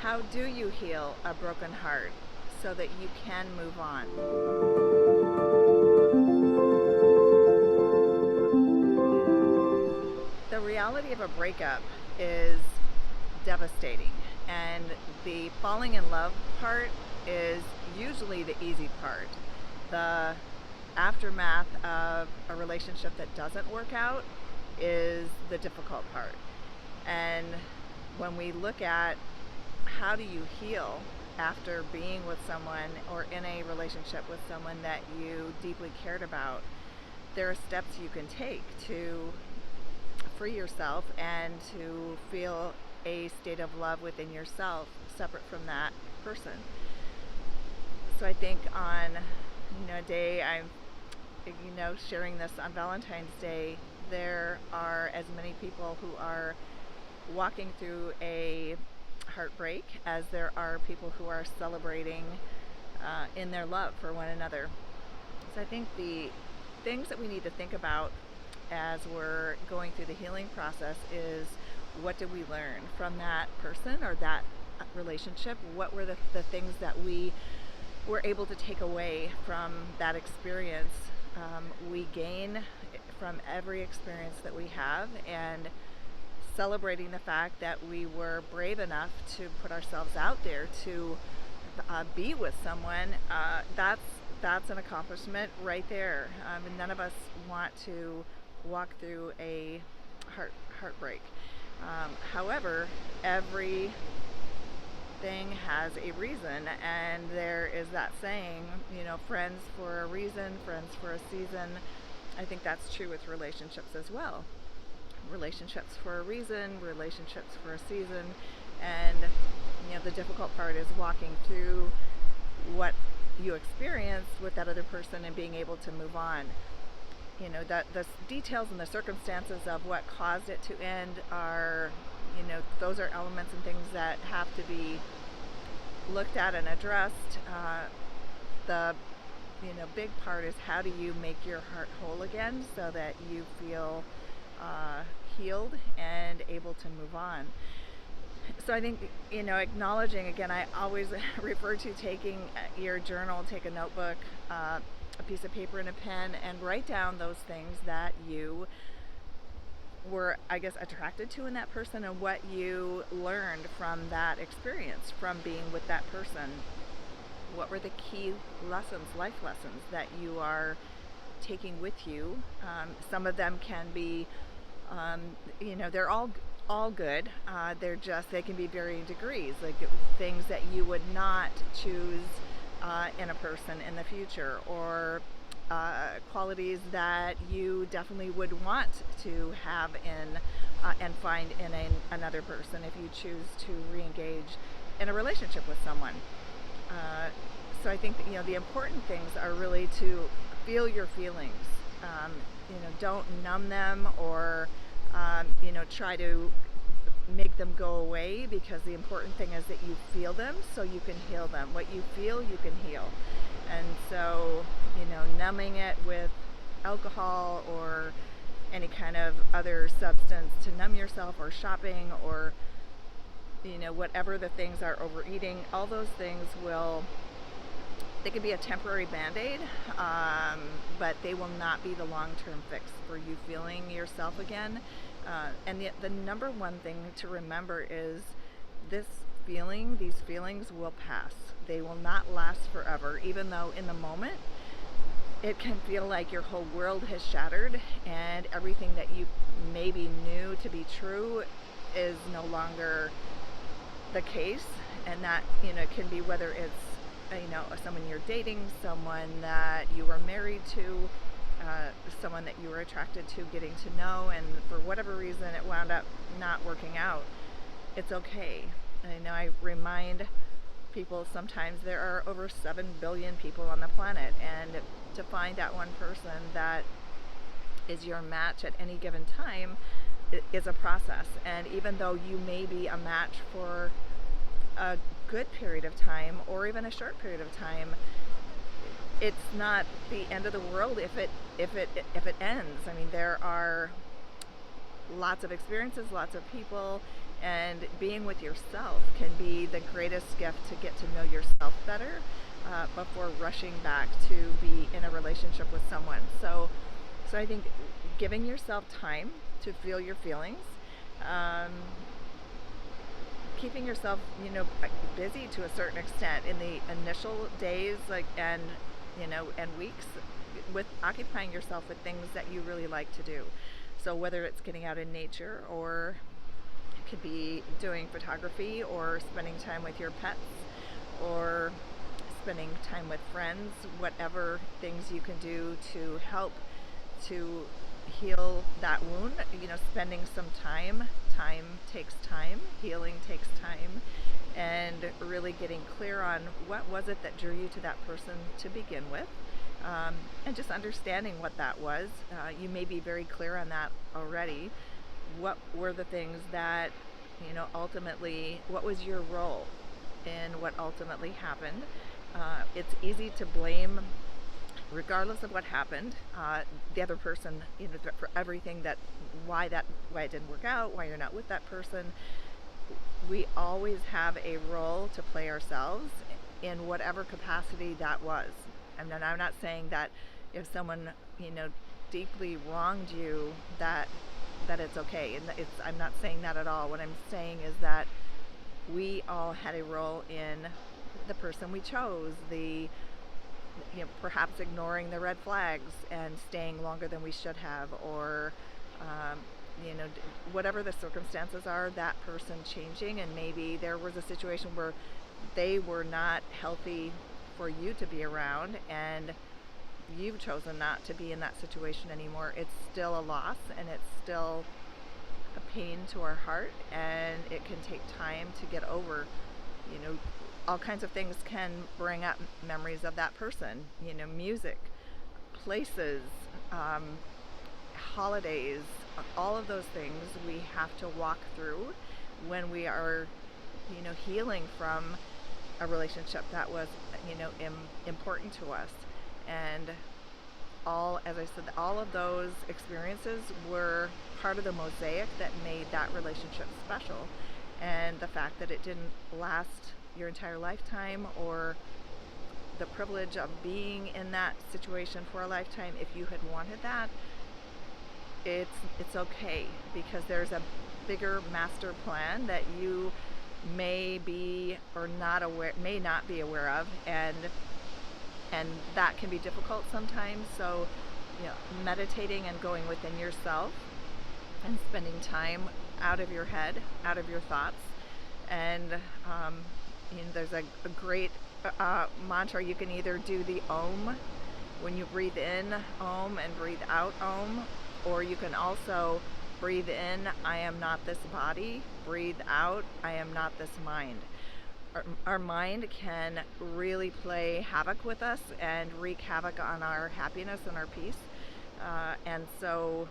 How do you heal a broken heart so that you can move on? The reality of a breakup is devastating, and the falling in love part is usually the easy part. The aftermath of a relationship that doesn't work out is the difficult part. And when we look at how do you heal after being with someone or in a relationship with someone that you deeply cared about, there are steps you can take to free yourself and to feel a state of love within yourself separate from that person. So I think on a day I'm sharing this on Valentine's Day, there are as many people who are walking through a heartbreak as there are people who are celebrating in their love for one another. So I think the things that we need to think about as we're going through the healing process is, what did we learn from that person or that relationship? What were the things that we were able to take away from that experience? We gain from every experience that we have, and celebrating the fact that we were brave enough to put ourselves out there to be with someone, that's an accomplishment right there. And none of us want to walk through a heartbreak. However, everything has a reason, and there is that saying, friends for a reason, friends for a season. I think that's true with relationships as well. Relationships for a reason, relationships for a season, and the difficult part is walking through what you experienced with that other person and being able to move on. The details and the circumstances of what caused it to end are, those are elements and things that have to be looked at and addressed. The big part is, how do you make your heart whole again so that you feel healed and able to move on. So I think, acknowledging, again, I always refer to taking your journal, take a notebook, a piece of paper and a pen, and write down those things that you were, attracted to in that person, and what you learned from that experience, from being with that person. What were the key lessons, life lessons, that you are taking with you? Some of them can be, they're all good. They can be varying degrees, like things that you would not choose in a person in the future, or qualities that you definitely would want to have in and find in another person if you choose to re-engage in a relationship with someone. So I think that, the important things are really to feel your feelings. Don't numb them or try to make them go away, because the important thing is that you feel them so you can heal them. What you feel, you can heal. And so, numbing it with alcohol or any kind of other substance to numb yourself, or shopping, or whatever the things are, overeating, all those things they could be a temporary band-aid, but they will not be the long-term fix for you feeling yourself again. And the number one thing to remember is, these feelings will pass. They will not last forever, even though in the moment it can feel like your whole world has shattered and everything that you maybe knew to be true is no longer the case. And that, can be whether it's someone you're dating, someone that you were married to, someone that you were attracted to, getting to know, and for whatever reason it wound up not working out. It's okay. I remind people sometimes there are over 7 billion people on the planet, and to find that one person that is your match at any given time is a process. And even though you may be a match for a good period of time or even a short period of time, it's not the end of the world if it ends. There are lots of experiences, lots of people, And being with yourself can be the greatest gift to get to know yourself better before rushing back to be in a relationship with someone. So I think giving yourself time to feel your feelings, um, keeping yourself, busy to a certain extent in the initial days, and weeks, with occupying yourself with things that you really like to do. So whether it's getting out in nature, or it could be doing photography, or spending time with your pets, or spending time with friends, whatever things you can do to help to heal that wound, spending some time. Time takes time, healing takes time, and really getting clear on what was it that drew you to that person to begin with, and just understanding what that was. You may be very clear on that already. What were the things that, ultimately, what was your role in what ultimately happened? It's easy to blame, regardless of what happened, the other person, for everything why it didn't work out, why you're not with that person. We always have a role to play ourselves in whatever capacity that was. And then I'm not saying that if someone, deeply wronged you, that it's okay. And I'm not saying that at all. What I'm saying is that we all had a role in the person we chose, perhaps ignoring the red flags and staying longer than we should have, or whatever the circumstances are, that person changing, and maybe there was a situation where they were not healthy for you to be around, and you've chosen not to be in that situation anymore. It's still a loss, and it's still a pain to our heart, and it can take time to get over. All kinds of things can bring up memories of that person, music, places, holidays, all of those things we have to walk through when we are, healing from a relationship that was, important to us. And as I said, all of those experiences were part of the mosaic that made that relationship special. And the fact that it didn't last your entire lifetime, or the privilege of being in that situation for a lifetime, if you had wanted that, it's okay, because there's a bigger master plan that you may be or may not be aware of, and that can be difficult sometimes. So, meditating and going within yourself and spending time out of your head, out of your thoughts, and there's a great mantra. You can either do the Om when you breathe in, Om, and breathe out, Om, or you can also breathe in, I am not this body, breathe out, I am not this mind. Our mind can really play havoc with us and wreak havoc on our happiness and our peace. And so,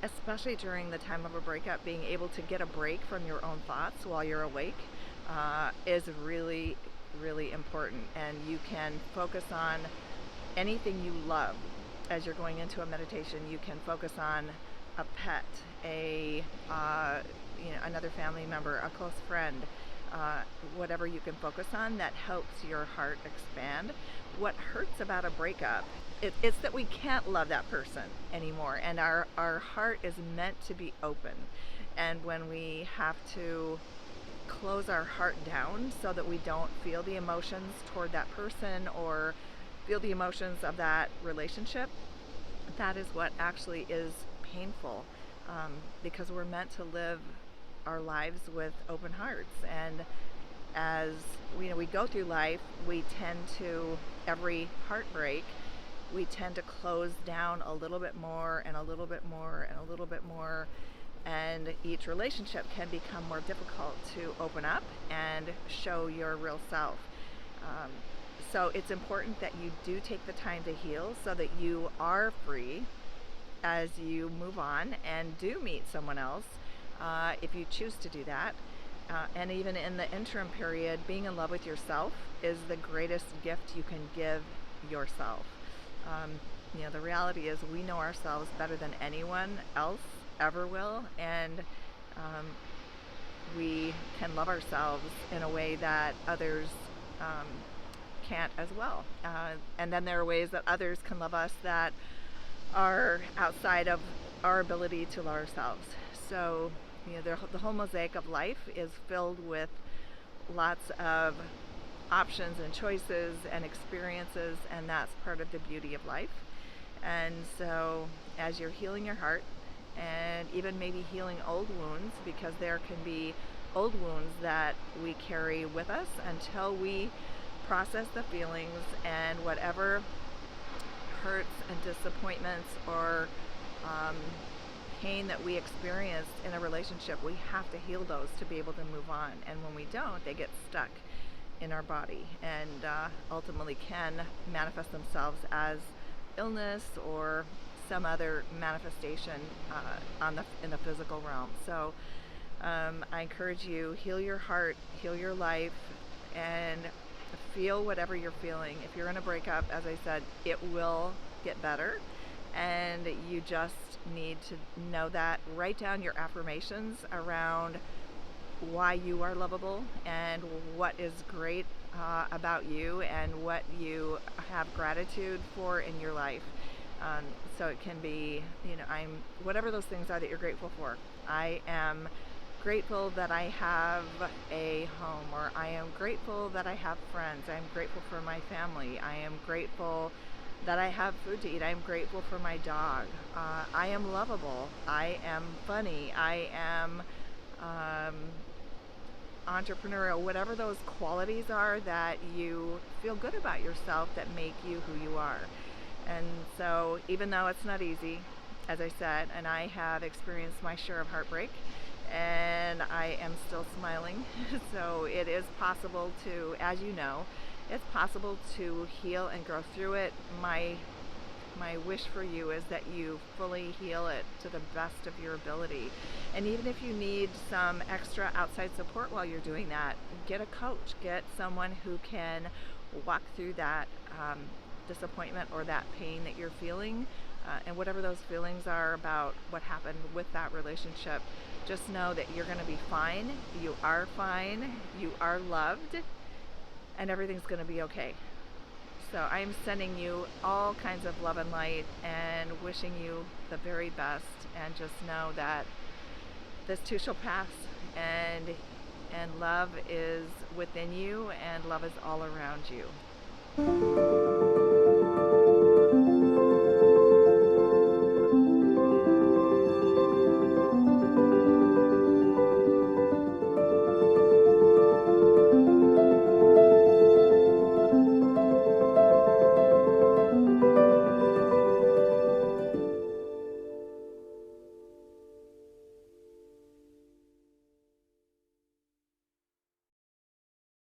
especially during the time of a breakup, being able to get a break from your own thoughts while you're awake is really, really important. And you can focus on anything you love as you're going into a meditation. You can focus on a pet, another family member, a close friend, whatever you can focus on that helps your heart expand. What hurts about a breakup, it's that we can't love that person anymore, and our heart is meant to be open. And when we have to close our heart down so that we don't feel the emotions toward that person or feel the emotions of that relationship, that is what actually is painful, because we're meant to live our lives with open hearts. And as we go through life, we tend to, every heartbreak, we tend to close down a little bit more and a little bit more and a little bit more, and each relationship can become more difficult to open up and show your real self. So it's important that you do take the time to heal so that you are free as you move on and do meet someone else, if you choose to do that. And even in the interim period, being in love with yourself is the greatest gift you can give yourself. The reality is we know ourselves better than anyone else ever will, and we can love ourselves in a way that others um, can't as well. And then there are ways that others can love us that are outside of our ability to love ourselves. So, the whole mosaic of life is filled with lots of options and choices and experiences, and that's part of the beauty of life. And so, as you're healing your heart, and even maybe healing old wounds, because there can be old wounds that we carry with us until we process the feelings, and whatever hurts and disappointments or um, pain that we experienced in a relationship, we have to heal those to be able to move on. And when we don't, they get stuck in our body and ultimately can manifest themselves as illness or some other manifestation in the physical realm. So I encourage you, heal your heart, heal your life, and feel whatever you're feeling. If you're in a breakup, as I said, it will get better, and you just need to know that. Write down your affirmations around why you are lovable and what is great about you and what you have gratitude for in your life. So it can be, whatever those things are that you're grateful for. I am grateful that I have a home, or I am grateful that I have friends. I'm grateful for my family. I am grateful that I have food to eat. I'm grateful for my dog. I am lovable. I am funny. I am entrepreneurial. Whatever those qualities are that you feel good about yourself that make you who you are. And so even though it's not easy, as I said, and I have experienced my share of heartbreak, and I am still smiling. So it is possible to, as you know, it's possible to heal and grow through it. My wish for you is that you fully heal it to the best of your ability. And even if you need some extra outside support while you're doing that, get a coach, get someone who can walk through that disappointment or that pain that you're feeling, and whatever those feelings are about what happened with that relationship. Just know that you're going to be fine. You are fine. You are loved, and everything's going to be okay. So I'm sending you all kinds of love and light and wishing you the very best, and just know that this too shall pass, and love is within you, and love is all around you.